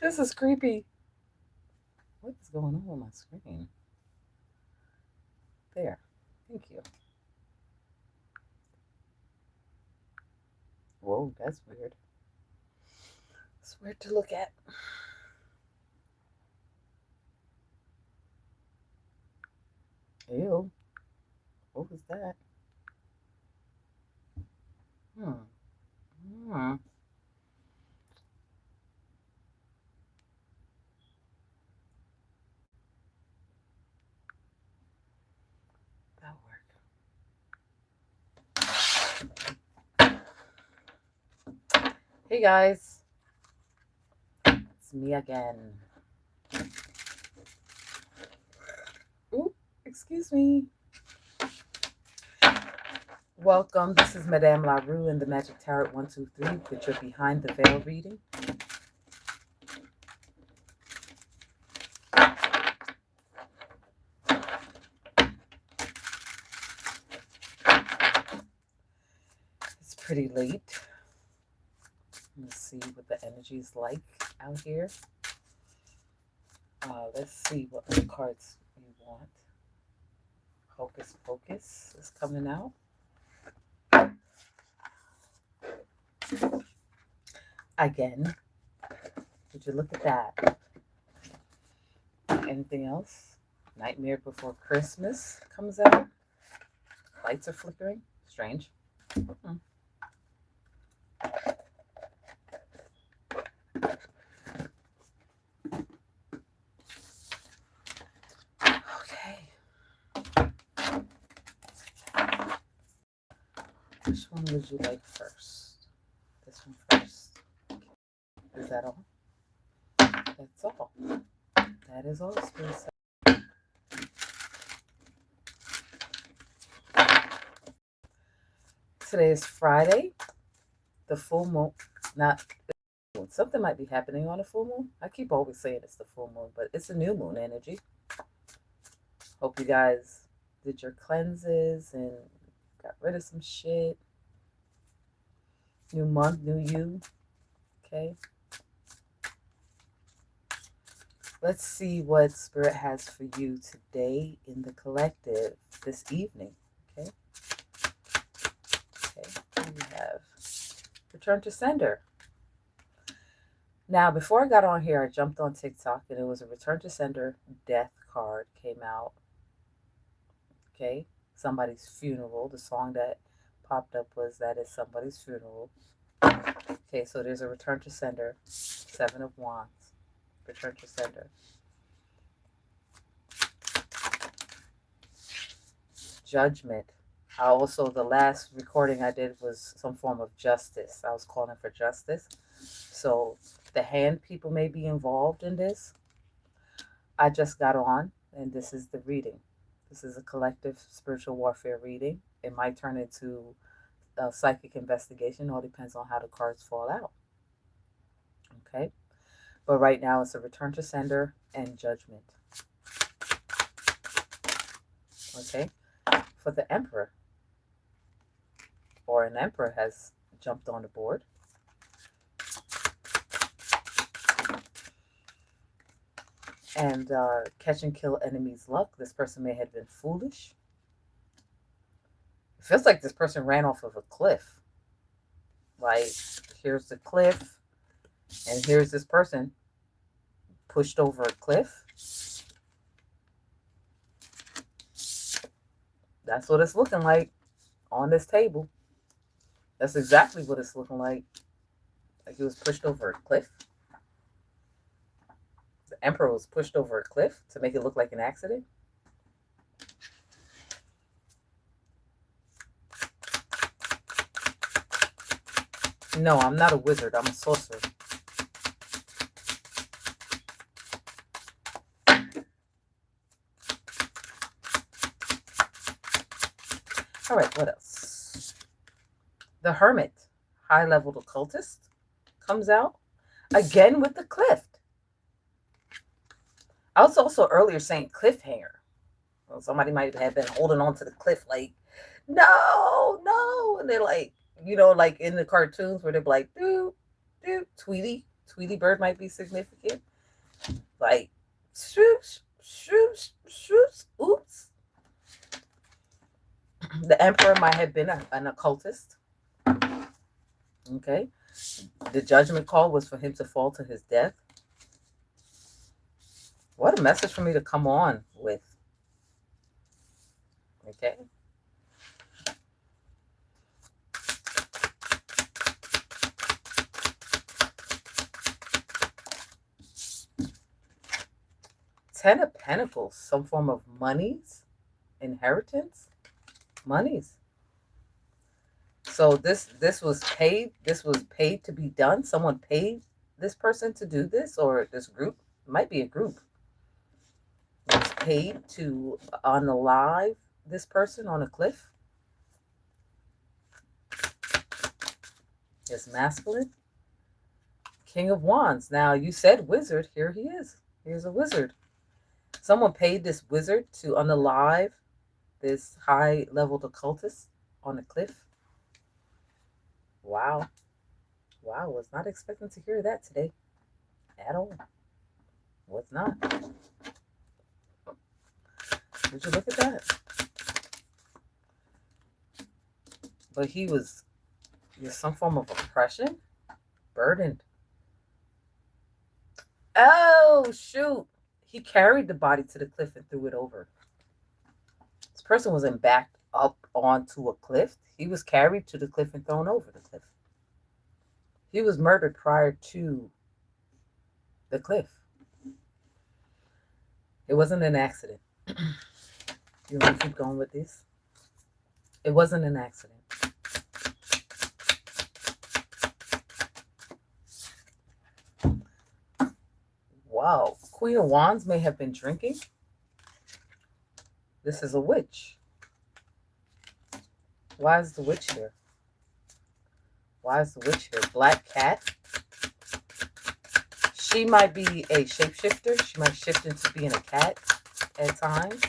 This is creepy. What is going on with my screen? There. Thank you. Whoa, that's weird. It's weird to look at. Ew. What was that? Hmm. Hmm. That'll work. Hey guys, it's me again. Ooh, excuse me. Welcome. This is Madame LaRoue in the Magic Tarot 123 with your Behind the Veil reading. It's pretty late. Let's see what the energy is like out here. Let's see what other cards you want. Hocus Pocus is coming out. Again. Would you look at that? Anything else? Nightmare Before Christmas comes out. Lights are flickering. Strange. Hmm. Okay. Which one would you like first? This one first. Is that all? That's all. That is all, Spirit. Today is Friday. The full moon. Not something might be happening on a full moon. I keep always saying it's the full moon, but it's a new moon energy. Hope you guys did your cleanses and got rid of some shit. New month, new you. Okay. Let's see what Spirit has for you today in the collective this evening. Okay. Okay. Here we have Return to Sender. Now, before I got on here, I jumped on TikTok and it was a Return to Sender death card came out. Okay. Somebody's funeral. The song that popped up was That Is Somebody's Funeral. Okay, so there's a Return to Sender. 7 of Wands. Return to Sender. Judgment. Also, the last recording I did was some form of justice. I was calling for justice. So the hand people may be involved in this. I just got on, and this is the reading. This is a collective spiritual warfare reading. It might turn into a psychic investigation. All depends on how the cards fall out. Okay. But right now it's a Return to Sender and Judgment. Okay. For the Emperor, or an Emperor has jumped on the board. And catch and kill enemy's luck. This person may have been foolish. It feels like this person ran off of a cliff. Like, here's the cliff, and here's this person pushed over a cliff. That's what it's looking like on this table. That's exactly what it's looking like. Like he was pushed over a cliff. The Emperor was pushed over a cliff to make it look like an accident. No, I'm not a wizard. I'm a sorcerer. All right, what else? The Hermit, high-level occultist, comes out again with the cliff. I was also earlier saying cliffhanger. Well, somebody might have been holding on to the cliff like, no, no. And they're like, like in the cartoons where they're like, doo, doo, Tweety. Tweety bird might be significant. Like, shoosh, shoosh, shoosh, oops. The emperor might have been an occultist. Okay. The judgment call was for him to fall to his death. What a message for me to come on with. Okay. Ten of Pentacles, some form of monies, inheritance, monies. So this was paid. This was paid to be done. Someone paid this person to do this, or this group. It might be a group. It's paid to unalive this person on a cliff. It's masculine. King of Wands. Now you said wizard. Here he is. Here's a wizard. Someone paid this wizard to unalive this high-level occultist on a cliff. Wow. Wow, was not expecting to hear that today. At all. Was not. Did you look at that? But he was some form of oppression. Burdened. Oh, shoot. He carried the body to the cliff and threw it over. This person wasn't backed up onto a cliff. He was carried to the cliff and thrown over the cliff. He was murdered prior to the cliff. It wasn't an accident. You want to keep going with this? It wasn't an accident. Wow. Queen of Wands may have been drinking. This is a witch. Why is the witch here? Why is the witch here? Black cat. She might be a shapeshifter. She might shift into being a cat at times.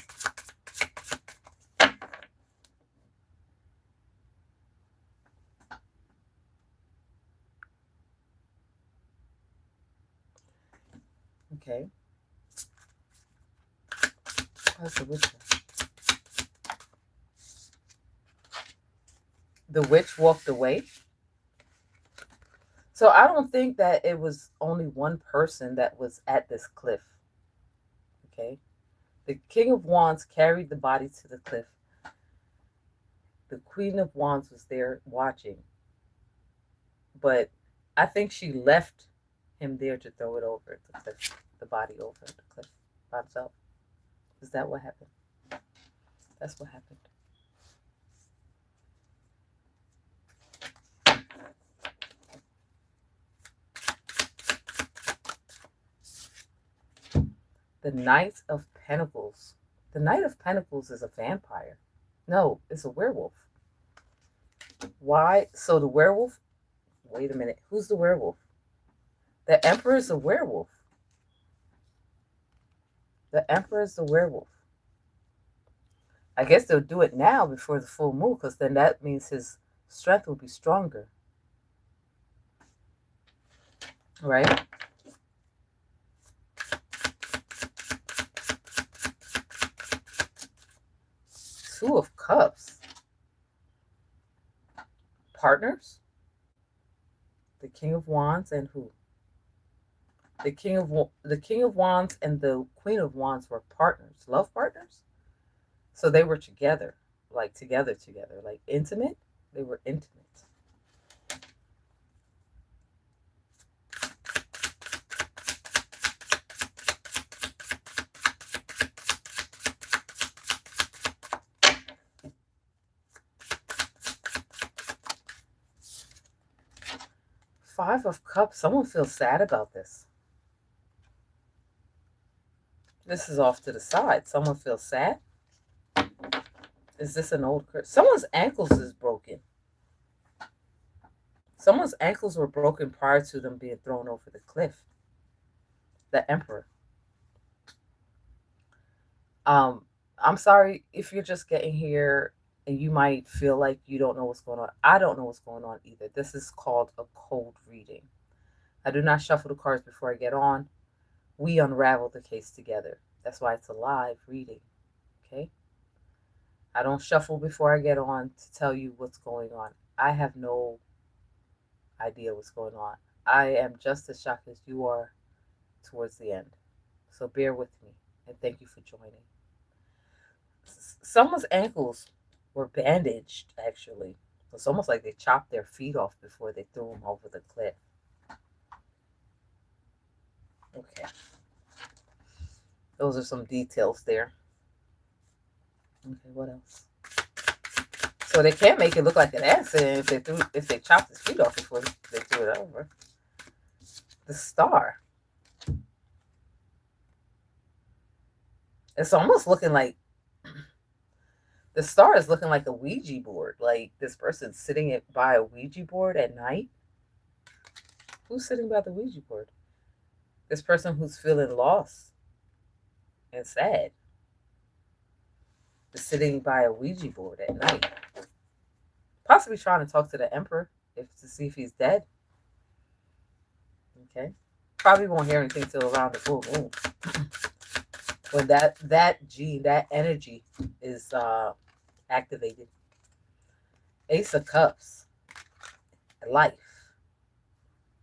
Okay. What's the witch? The witch walked away. So I don't think that it was only one person that was at this cliff. Okay. The King of Wands carried the body to the cliff. The Queen of Wands was there watching. But I think she left him there to throw it over the cliff, the body over the cliff by himself. Is that what happened? That's what happened. The Knight of Pentacles. The Knight of Pentacles is a vampire. No, it's a werewolf. Why? So the werewolf, wait a minute. Who's the werewolf? The Emperor is a werewolf. The Emperor is the werewolf. I guess they'll do it now before the full moon, because then that means his strength will be stronger. Right? Two of Cups. Partners? The King of Wands and who? The King of Wands and the Queen of Wands were partners, love partners. So they were together, like together, like intimate. They were intimate. Five of Cups. Someone feels sad about this. This is off to the side. Someone feels sad. Is this an old curse? Someone's ankles is broken. Someone's ankles were broken prior to them being thrown over the cliff. The Emperor. I'm sorry if you're just getting here and you might feel like you don't know what's going on. I don't know what's going on either. This is called a cold reading. I do not shuffle the cards before I get on. We unravel the case together. That's why it's a live reading. Okay? I don't shuffle before I get on to tell you what's going on. I have no idea what's going on. I am just as shocked as you are towards the end. So bear with me and thank you for joining. Someone's ankles were bandaged, actually. It's almost like they chopped their feet off before they threw them over the cliff. Okay. Those are some details there. Okay, what else? So they can't make it look like an accident if they chopped his feet off before they threw it over. The star. It's almost looking like the star is looking like a Ouija board. Like this person's sitting by a Ouija board at night. Who's sitting by the Ouija board? This person who's feeling lost and sad is sitting by a Ouija board at night. Possibly trying to talk to the emperor to see if he's dead. Okay. Probably won't hear anything till around the full moon. When that gene, that energy is activated. Ace of Cups. Life.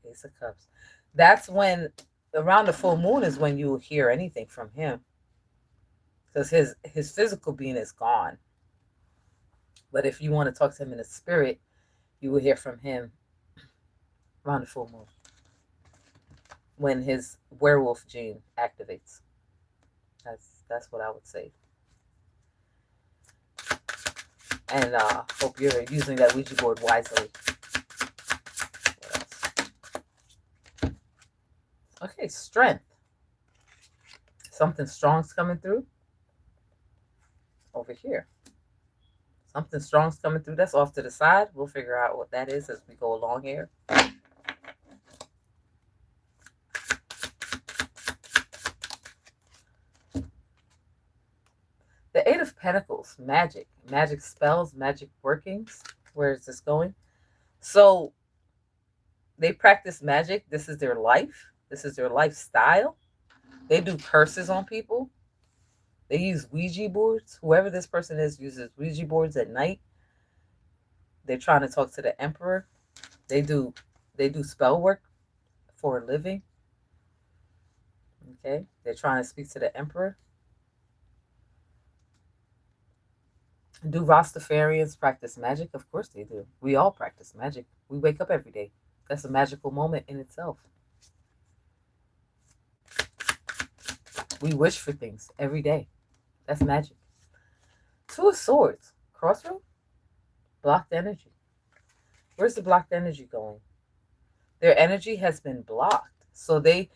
Ace of Cups. That's when around the full moon is when you will hear anything from him. Because his physical being is gone. But if you want to talk to him in the spirit, you will hear from him around the full moon. When his werewolf gene activates. That's what I would say. And hope you're using that Ouija board wisely. What else? Okay, strength. Something strong's coming through. Over here. Something strong's coming through. That's off to the side. We'll figure out what that is as we go along here. The Eight of Pentacles, magic. Magic spells, magic workings. Where is this going? So they practice magic. This is their life. This is their lifestyle. They do curses on people. They use Ouija boards. Whoever this person is uses Ouija boards at night. They're trying to talk to the emperor. They do spell work for a living. Okay? They're trying to speak to the emperor. Do Rastafarians practice magic? Of course they do. We all practice magic. We wake up every day. That's a magical moment in itself. We wish for things every day. That's magic. Two of Swords. Crossroad? Blocked energy. Where's the blocked energy going? Their energy has been blocked. So they're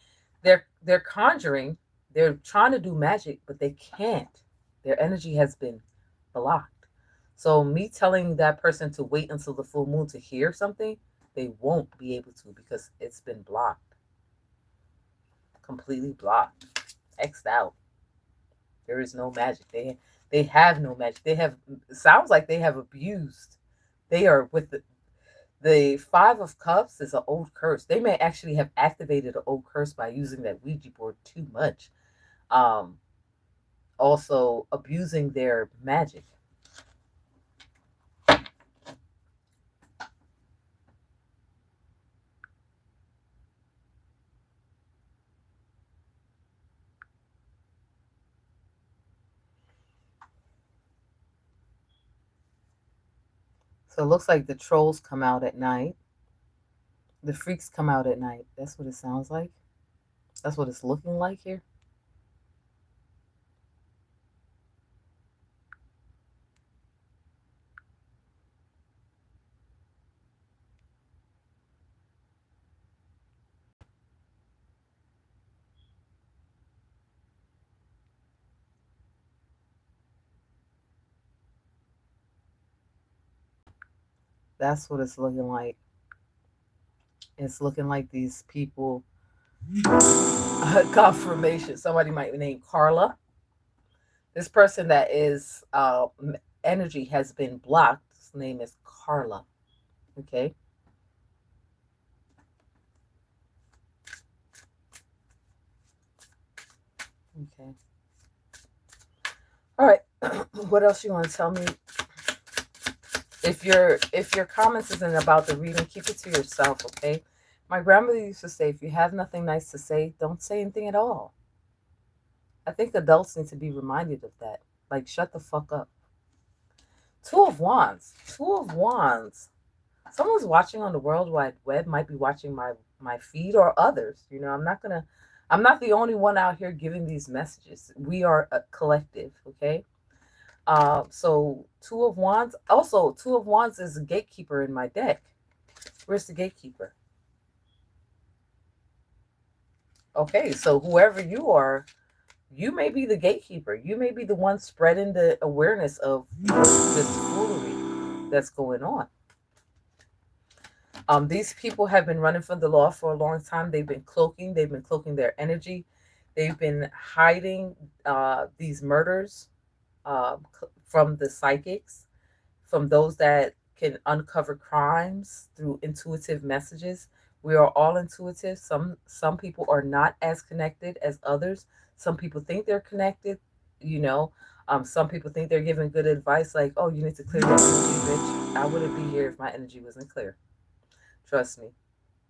conjuring. They're trying to do magic, but they can't. Their energy has been blocked. So me telling that person to wait until the full moon to hear something, they won't be able to because it's been blocked. Completely blocked. X'd out. There is no magic. They have no magic. Sounds like they have abused. They are with the Five of Cups is an old curse. They may actually have activated an old curse by using that Ouija board too much. Also abusing their magic. So it looks like the trolls come out at night. The freaks come out at night. That's what it sounds like. That's what it's looking like here. That's what it's looking like. It's looking like these people. Confirmation. Somebody might name Carla. This person that is energy has been blocked. His name is Carla. Okay. Okay. All right. What else you want to tell me? If your comments isn't about the reading, keep it to yourself, okay? My grandmother used to say, if you have nothing nice to say, don't say anything at all. I think adults need to be reminded of that. Like, shut the fuck up. Two of Wands. Two of Wands. Someone's watching on the World Wide Web, might be watching my feed or others. You know, I'm not the only one out here giving these messages. We are a collective, okay? So Two of Wands. Also, Two of Wands is a gatekeeper in my deck. Where's the gatekeeper? Okay, so whoever you are, you may be the gatekeeper. You may be the one spreading the awareness of this foolery that's going on. These people have been running from the law for a long time. They've been cloaking their energy. They've been hiding these murders from the psychics, from those that can uncover crimes through intuitive messages. We are all intuitive. Some people are not as connected as others. Some people think they're connected, you know. Some people think they're giving good advice, like, oh, you need to clear your energy, bitch. I wouldn't be here if my energy wasn't clear. Trust me.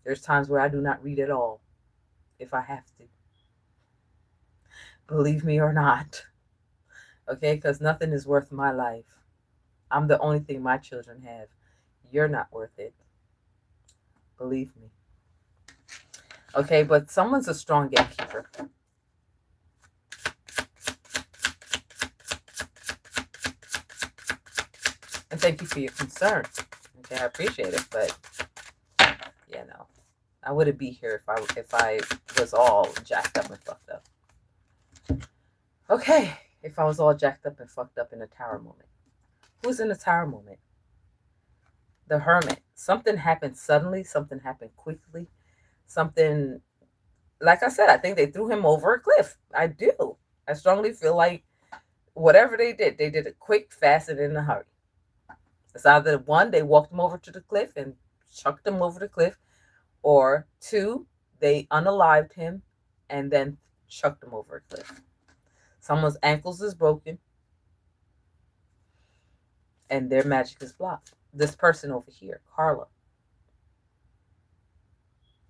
There's times where I do not read at all if I have to. Believe me or not. Okay? Because nothing is worth my life. I'm the only thing my children have. You're not worth it. Believe me. Okay, but someone's a strong gatekeeper. And thank you for your concern. Okay, I appreciate it, but yeah, no. I wouldn't be here if I was all jacked up and fucked up. Okay, if I was all jacked up and fucked up in a tower moment. Who's in a tower moment? The Hermit. Something happened suddenly, something happened quickly. Something, like I said, I think they threw him over a cliff. I do. I strongly feel like whatever they did it quick, fast, and in a hurry. It's either one, they walked him over to the cliff and chucked him over the cliff, or two, they unalived him and then chucked him over a cliff. Someone's ankles is broken and their magic is blocked. This person over here, Carla.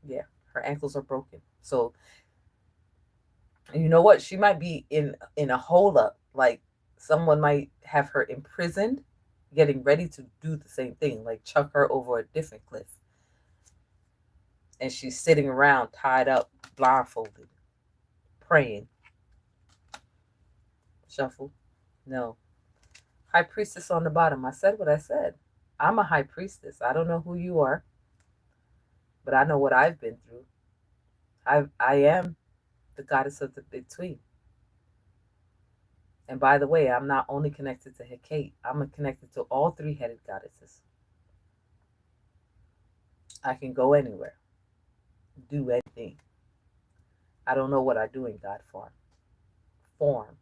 Yeah, her ankles are broken. So you know what? She might be in a holdup. Like someone might have her imprisoned, getting ready to do the same thing, like chuck her over a different cliff. And she's sitting around tied up, blindfolded, praying. Shuffle. No. High priestess on the bottom. I said what I said. I'm a high priestess. I don't know who you are, but I know what I've been through. I am the goddess of the between. And by the way, I'm not only connected to Hecate, I'm connected to all three-headed goddesses. I can go anywhere, do anything. I don't know what I do in God form,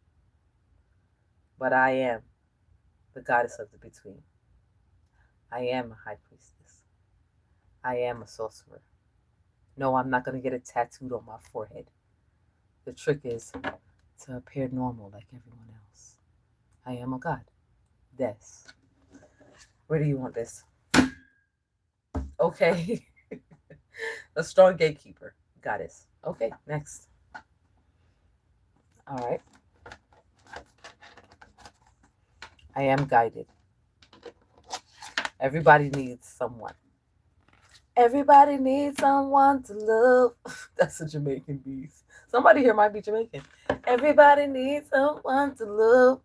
but I am the goddess of the between. I am a high priestess. I am a sorcerer. No, I'm not going to get it tattooed on my forehead. The trick is to appear normal like everyone else. I am a god. Yes. Where do you want this? Okay. A strong gatekeeper. Goddess. Okay, next. All right. I am guided. Everybody needs someone. Everybody needs someone to love. That's a Jamaican piece. Somebody here might be Jamaican. Everybody needs someone to love.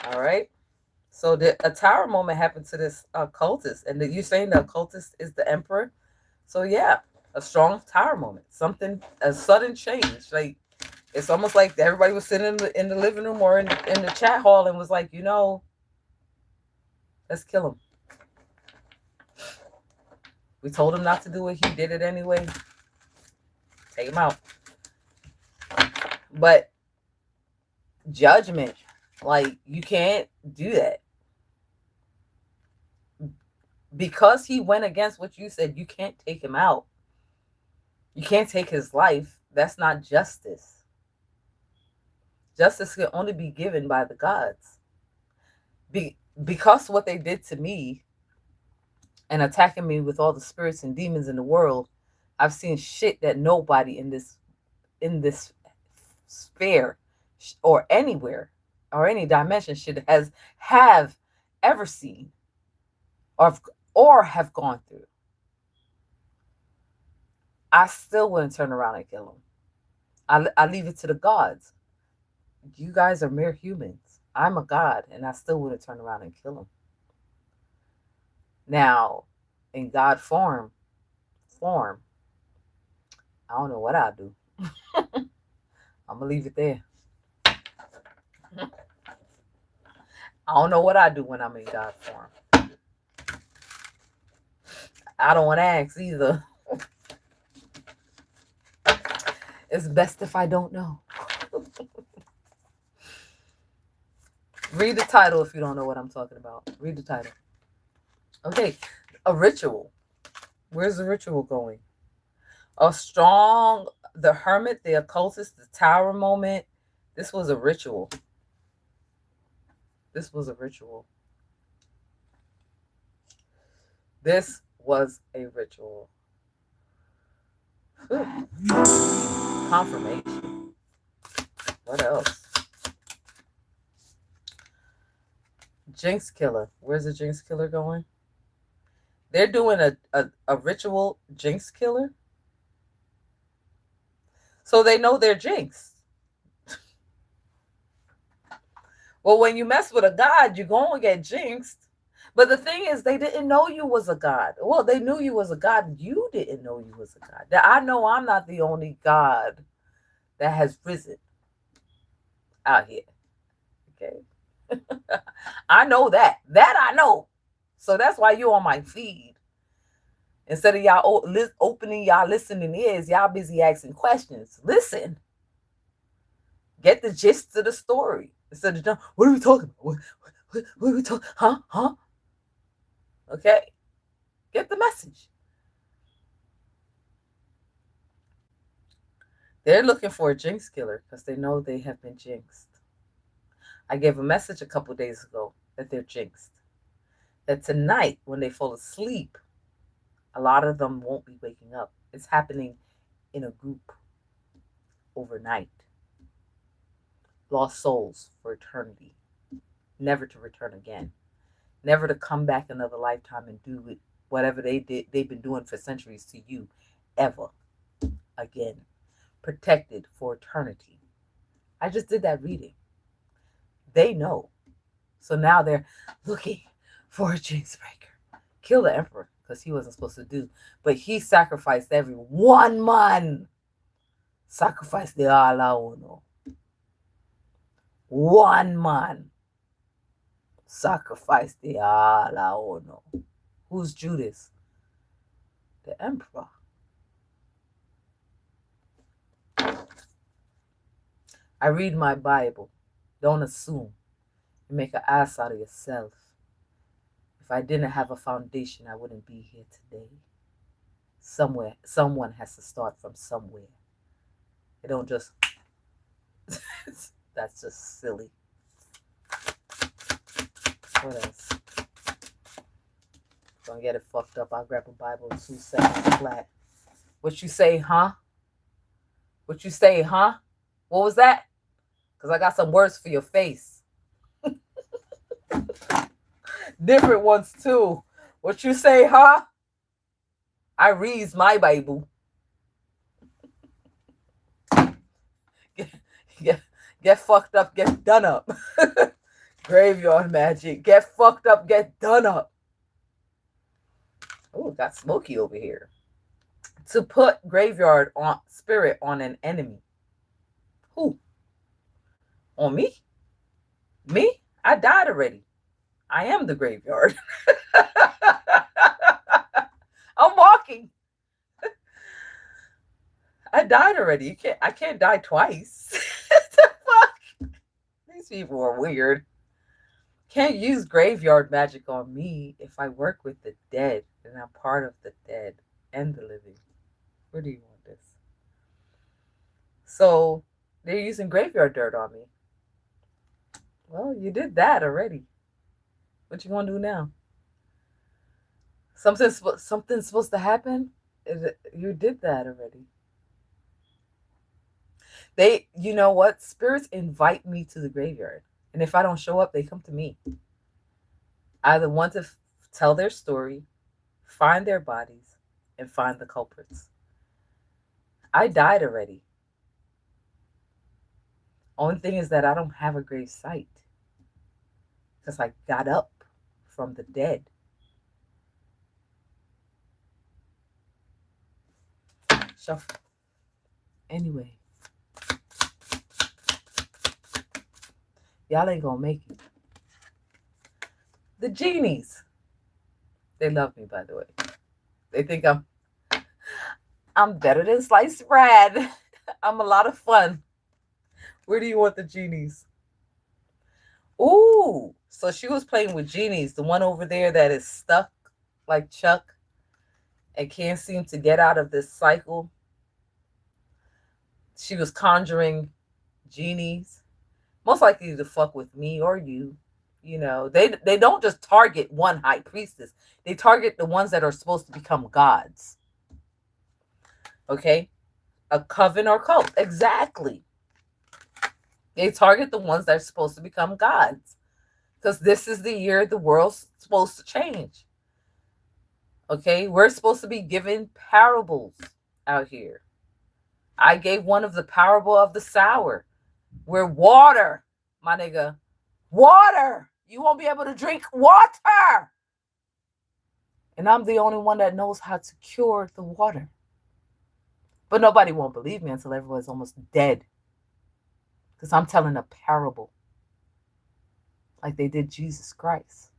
All right. So a tower moment happened to this occultist, and you're saying the occultist is the emperor. So yeah, a strong tower moment. Something, a sudden change. Like it's almost like everybody was sitting in the living room or in the chat hall and was like, you know, let's kill him. We told him not to do it. He did it anyway. Take him out. But judgment, like you can't do that. Because he went against what you said, you can't take him out. You can't take his life. That's not justice. Justice can only be given by the gods. Because what they did to me and attacking me with all the spirits and demons in the world, I've seen shit that nobody in this sphere or anywhere or any dimension should have ever seen or have gone through. I still wouldn't turn around and kill them. I leave it to the gods. You guys are mere humans. I'm a god, and I still wouldn't turn around and kill them. Now, in God form, I don't know what I'll do. I'm gonna leave it there. I don't know what I do when I'm in God form. I don't want to ask either. It's best if I don't know. Read the title if you don't know what I'm talking about. Read the title. Okay, a ritual. Where's the ritual going? The hermit, the occultist, the tower moment. This was a ritual. This was a ritual. This was a ritual. Ooh. Confirmation. What else? Jinx killer. Where's the jinx killer going? They're doing a ritual jinx killer. So they know they're jinxed. Well, when you mess with a god, you're going to get jinxed. But the thing is, they didn't know you was a god. Well, they knew you was a god. You didn't know you was a god. I know I'm not the only god that has risen out here. Okay. I know that. That I know. So that's why you're on my feed. Instead of y'all opening y'all listening ears, y'all busy asking questions. Listen. Get the gist of the story. Instead of, what are we talking about? What are we talking? Huh? Okay. Get the message. They're looking for a jinx killer because they know they have been jinxed. I gave a message a couple days ago that they're jinxed. That tonight, when they fall asleep, a lot of them won't be waking up. It's happening in a group overnight. Lost souls for eternity, never to return again, never to come back another lifetime and do it, whatever they've been doing for centuries to you, ever again. Protected for eternity. I just did that reading. They know. So now they're looking for a jinx breaker. Kill the emperor, because he wasn't supposed to do. But he sacrificed every one man. Sacrificed the LAROUE. One man sacrificed the LAROUE. Who's Judas? The emperor. I read my Bible. Don't assume. You make an ass out of yourself. If I didn't have a foundation, I wouldn't be here today. Someone has to start from somewhere. It don't just... That's just silly. What else? Don't get it fucked up. I'll grab a Bible in 2 seconds flat. What you say, huh? What you say, huh? What was that? Because I got some words for your face. Different ones too. What you say, huh? I reads my Bible. Get fucked up, get done up. Graveyard magic. Get fucked up, get done up. Oh, it got smoky over here. To put graveyard on spirit on an enemy. Who? On me? Me? I died already. I am the graveyard. I'm walking. I died already. I can't die twice. What the fuck? These people are weird. Can't use graveyard magic on me if I work with the dead and I'm part of the dead and the living. Where do you want this? So they're using graveyard dirt on me. Well, you did that already. What you want to do now? Something's supposed to happen. You did that already. You know what? Spirits invite me to the graveyard, and if I don't show up, they come to me. I either want to tell their story, find their bodies, and find the culprits. I died already. Only thing is that I don't have a grave site because I got up from the dead. Shuffle. Anyway, y'all ain't gonna make it. The genies. They love me, by the way. They think I'm better than sliced bread. I'm a lot of fun. Where do you want the genies? Ooh, so she was playing with genies. The one over there that is stuck like Chuck and can't seem to get out of this cycle. She was conjuring genies, most likely to fuck with me or you. You know, they don't just target one high priestess. They target the ones that are supposed to become gods. Okay? A coven or cult. Exactly. They target the ones that are supposed to become gods. Because this is the year the world's supposed to change. Okay? We're supposed to be given parables out here. I gave one of the parable of the sour, where water, my nigga, water. You won't be able to drink water. And I'm the only one that knows how to cure the water. But nobody won't believe me until everyone's almost dead. Because I'm telling a parable. Like they did Jesus Christ.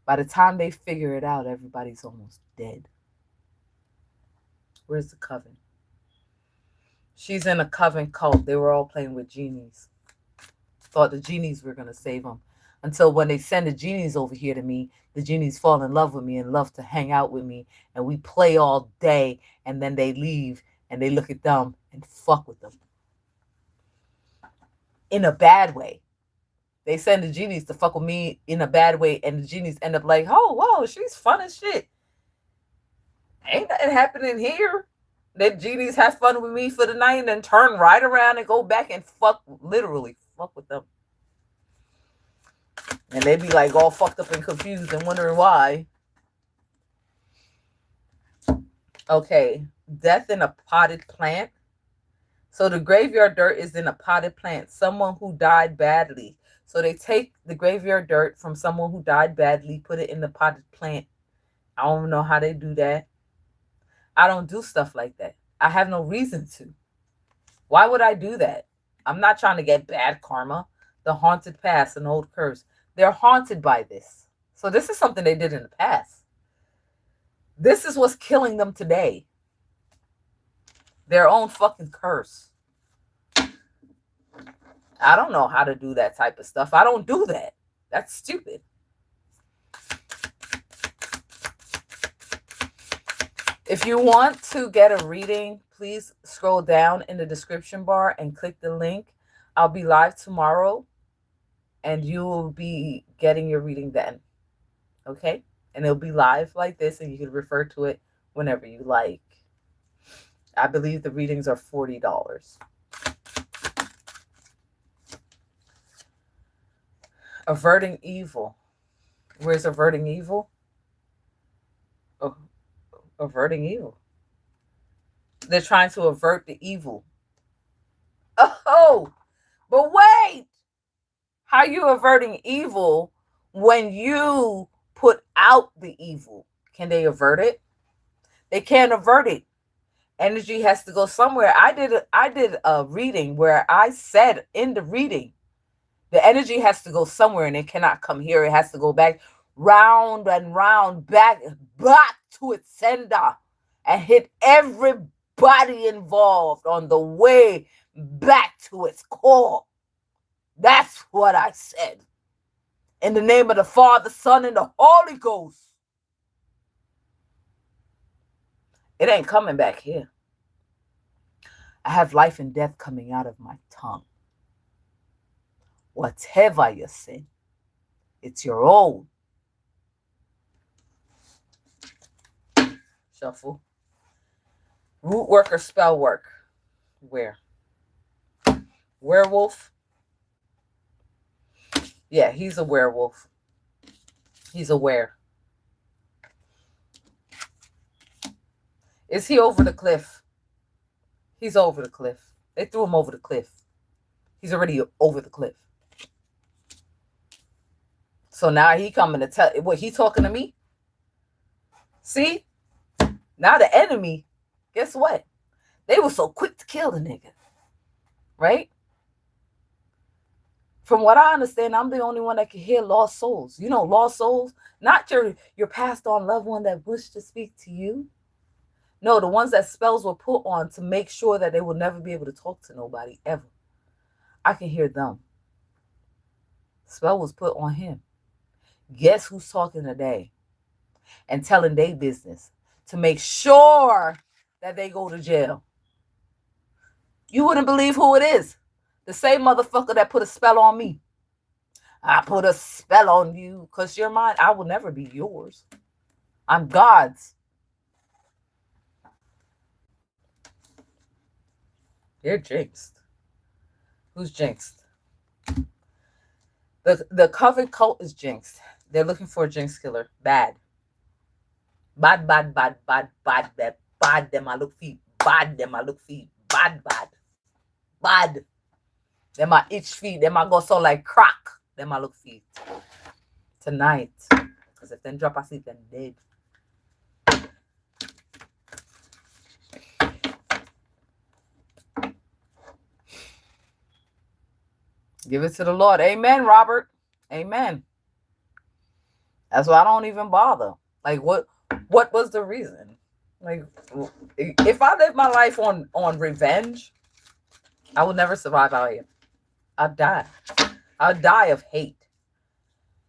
By the time they figure it out, everybody's almost dead. Where's the coven? She's in a coven cult. They were all playing with genies. Thought the genies were going to save them. Until when they send the genies over here to me, the genies fall in love with me and love to hang out with me. And we play all day. And then they leave and they look at them and fuck with them. In a bad way. They send the genies to fuck with me in a bad way. And the genies end up like, oh, whoa, she's fun as shit. Ain't nothing happening here. The genies have fun with me for the night and then turn right around and go back and literally fuck with them. And they be like all fucked up and confused and wondering why. Okay, death in a potted plant. So the graveyard dirt is in a potted plant. Someone who died badly. So they take the graveyard dirt from someone who died badly, put it in the potted plant. I don't know how they do that. I don't do stuff like that. I have no reason to. Why would I do that? I'm not trying to get bad karma. The haunted past, an old curse. They're haunted by this. So this is something they did in the past. This is what's killing them today. Their own fucking curse. I don't know how to do that type of stuff. I don't do that. That's stupid. If you want to get a reading, please scroll down in the description bar and click the link. I'll be live tomorrow and you will be getting your reading then. Okay? And it'll be live like this and you can refer to it whenever you like. I believe the readings are $40. Averting evil. Where's averting evil? Oh, averting evil. They're trying to avert the evil. Oh, but wait. How are you averting evil when you put out the evil? Can they avert it? They can't avert it. Energy has to go somewhere. I did a reading where I said in the reading, the energy has to go somewhere and it cannot come here. It has to go back round and round, back to its sender and hit everybody involved on the way back to its core. That's what I said. In the name of the Father, Son, and the Holy Ghost. It ain't coming back here. I have life and death coming out of my tongue. Whatever you sin, it's your own. Shuffle. Root work or spell work? Where? Werewolf? Yeah, he's a werewolf. He's aware. Is he over the cliff? He's over the cliff. They threw him over the cliff. He's already over the cliff. So now he coming to tell what he talking to me? See? Now the enemy, guess what? They were so quick to kill the nigga. Right? From what I understand, I'm the only one that can hear lost souls. You know, lost souls, not your passed on loved one that wished to speak to you. No, the ones that spells were put on to make sure that they will never be able to talk to nobody ever. I can hear them. Spell was put on him. Guess who's talking today and telling their business to make sure that they go to jail? You wouldn't believe who it is. The same motherfucker that put a spell on me. I put a spell on you because you're mine. I will never be yours. I'm God's. You're jinxed. Who's jinxed? The coven cult is jinxed. They're looking for a jinx killer. Bad. Bad, bad, bad, bad, bad, bad, bad. Them I look feet. Bad, them I look feet. Bad, bad. Bad. Them I itch feet. Them I go so like crack. Them I look feet. Tonight. Because if them drop asleep, then dead. Give it to the Lord. Amen, Robert. Amen. That's why I don't even bother. Like, what was the reason? Like, if I live my life on revenge, I will never survive out here. I'll die. I'll die of hate.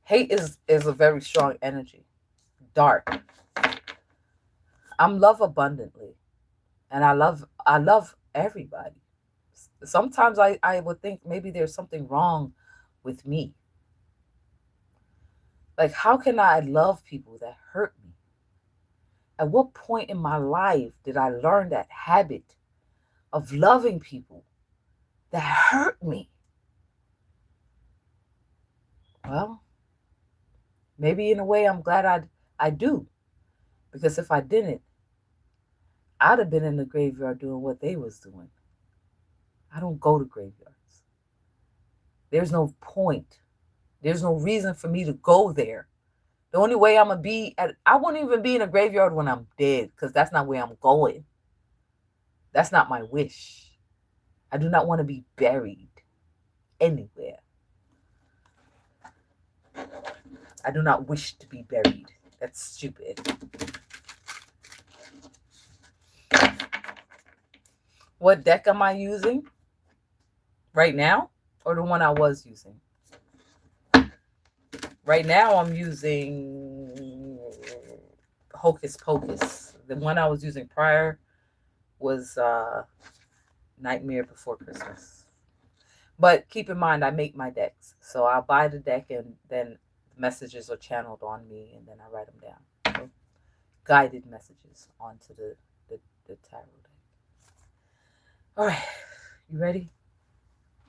Hate is a very strong energy. Dark. I'm love abundantly. And I love everybody. Sometimes I would think maybe there's something wrong with me. Like, how can I love people that hurt me? At what point in my life did I learn that habit of loving people that hurt me? Well, maybe in a way I'm glad I do. Because if I didn't, I'd have been in the graveyard doing what they was doing. I don't go to graveyards. There's no point. There's no reason for me to go there. The only way I'm going to be I won't even be in a graveyard when I'm dead, because that's not where I'm going. That's not my wish. I do not want to be buried anywhere. I do not wish to be buried. That's stupid. What deck am I using right now, or the one I was using? Right now I'm using Hocus Pocus. The one I was using prior was Nightmare Before Christmas. But keep in mind, I make my decks. So I'll buy the deck and then messages are channeled on me and then I write them down. So guided messages onto the tarot deck. All right. You ready?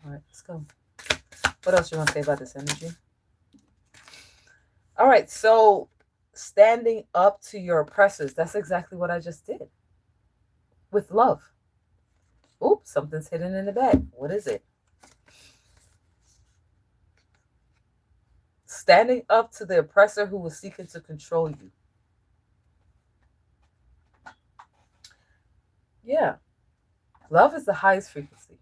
All right, let's go. What else you want to say about this energy? All right, so standing up to your oppressors. That's exactly what I just did. With love. Oops, something's hidden in the bag. What is it? Standing up to the oppressor who was seeking to control you. Yeah. Love is the highest frequency.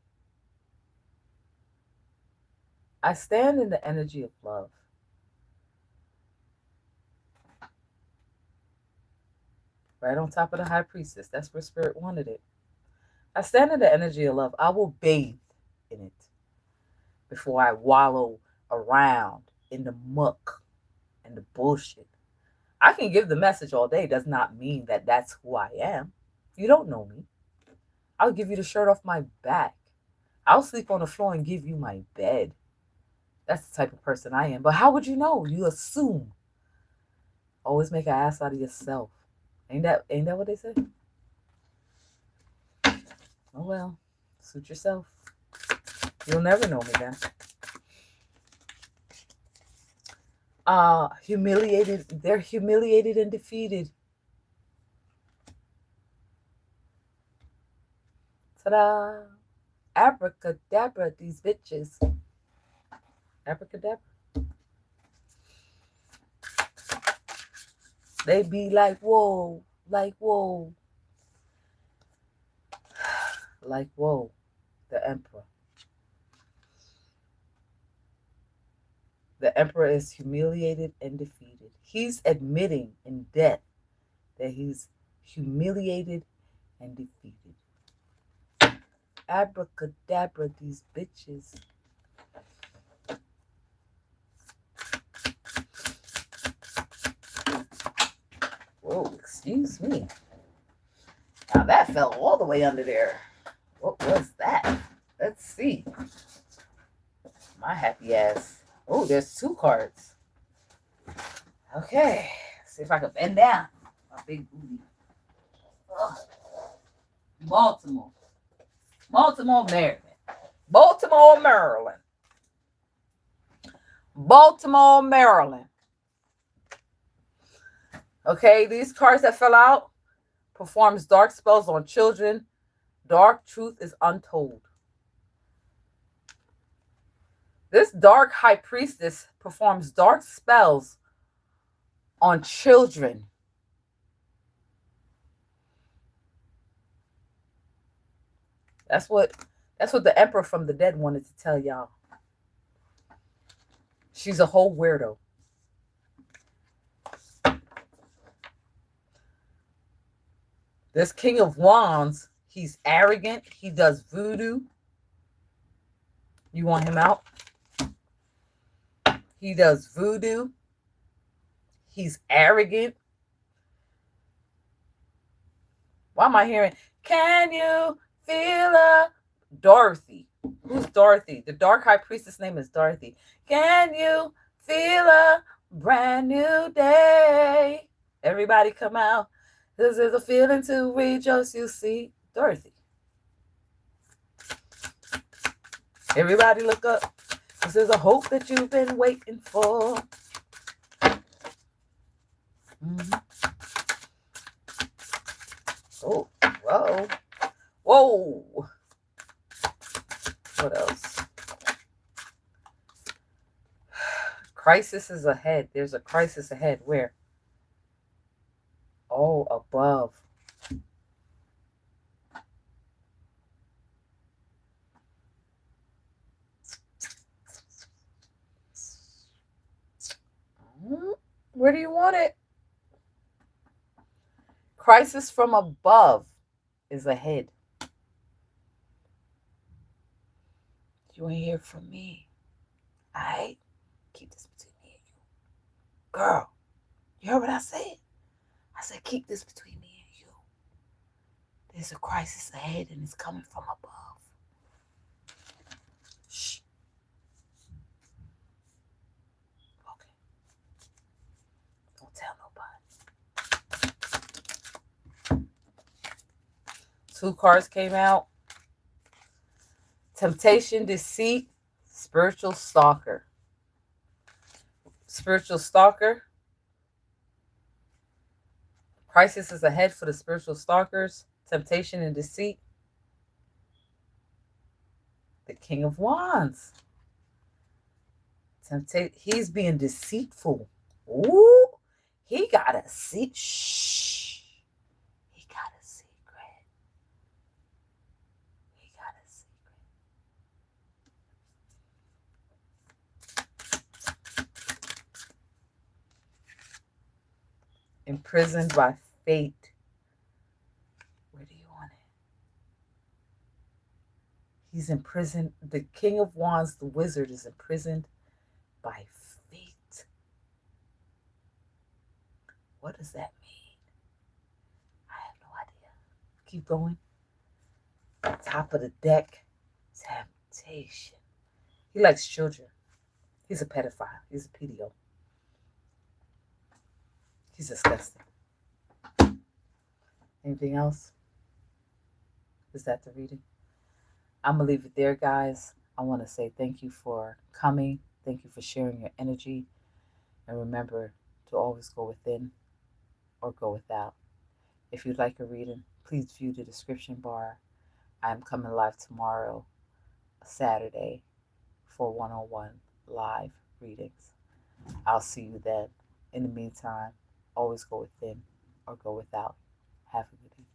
I stand in the energy of love. Right on top of the high priestess. That's where spirit wanted it. I stand in the energy of love. I will bathe in it before I wallow around in the muck and the bullshit. I can give the message all day. Does not mean that that's who I am. You don't know me. I'll give you the shirt off my back. I'll sleep on the floor and give you my bed. That's the type of person I am. But how would you know? You assume. Always make an ass out of yourself. Ain't that what they say? Oh well. Suit yourself. You'll never know me then. Humiliated. They're humiliated and defeated. Ta-da! Abracadabra, these bitches. Abracadabra. They be like, whoa, like, whoa. Like, whoa, the emperor. The emperor is humiliated and defeated. He's admitting in death that he's humiliated and defeated. Abracadabra, these bitches. Whoa, excuse me. Now that fell all the way under there. What was that? Let's see. My happy ass. Oh, there's 2 cards. Okay. See if I can bend down. My big booty. Ugh. Baltimore. Baltimore, Maryland. Baltimore, Maryland. Baltimore, Maryland. Okay, these cards that fell out. Performs dark spells on children. Dark truth is untold. This dark high priestess performs dark spells on children. That's what the emperor from the dead wanted to tell y'all. She's a whole weirdo. This King of Wands, he's arrogant. He does voodoo. You want him out? He does voodoo. He's arrogant. Why am I hearing, can you feel a Dorothy? Who's Dorothy? The dark high priestess name is Dorothy. Can you feel a brand new day? Everybody come out. This is a feeling to rejoice, you see. Dorothy. Everybody look up. This is a hope that you've been waiting for. Mm-hmm. Oh, whoa. Whoa. What else? Crisis is ahead. There's a crisis ahead. Where? Oh, above. Where do you want it? Crisis from above is ahead. You ain't hear from me. All right? Keep this between me and you. Girl, you heard what I said? I said, keep this between me and you. There's a crisis ahead and it's coming from above. Shh. Okay. Don't tell nobody. 2 cards came out. Temptation, deceit, spiritual stalker. Spiritual stalker. Crisis is ahead for the spiritual stalkers. Temptation and deceit. The King of Wands. He's being deceitful. Ooh, he got a secret. Shh. He got a secret. He got a secret. Imprisoned by fate. Where do you want it? He's imprisoned. The King of Wands, the wizard, is imprisoned by fate. What does that mean? I have no idea. Keep going. Top of the deck, temptation. He likes children. He's a pedophile. He's a pedo. He's disgusting. Anything else? Is that the reading? I'm going to leave it there, guys. I want to say thank you for coming. Thank you for sharing your energy. And remember to always go within or go without. If you'd like a reading, please view the description bar. I am coming live tomorrow, Saturday, for 101 live readings. I'll see you then. In the meantime, always go within or go without. Have a good evening.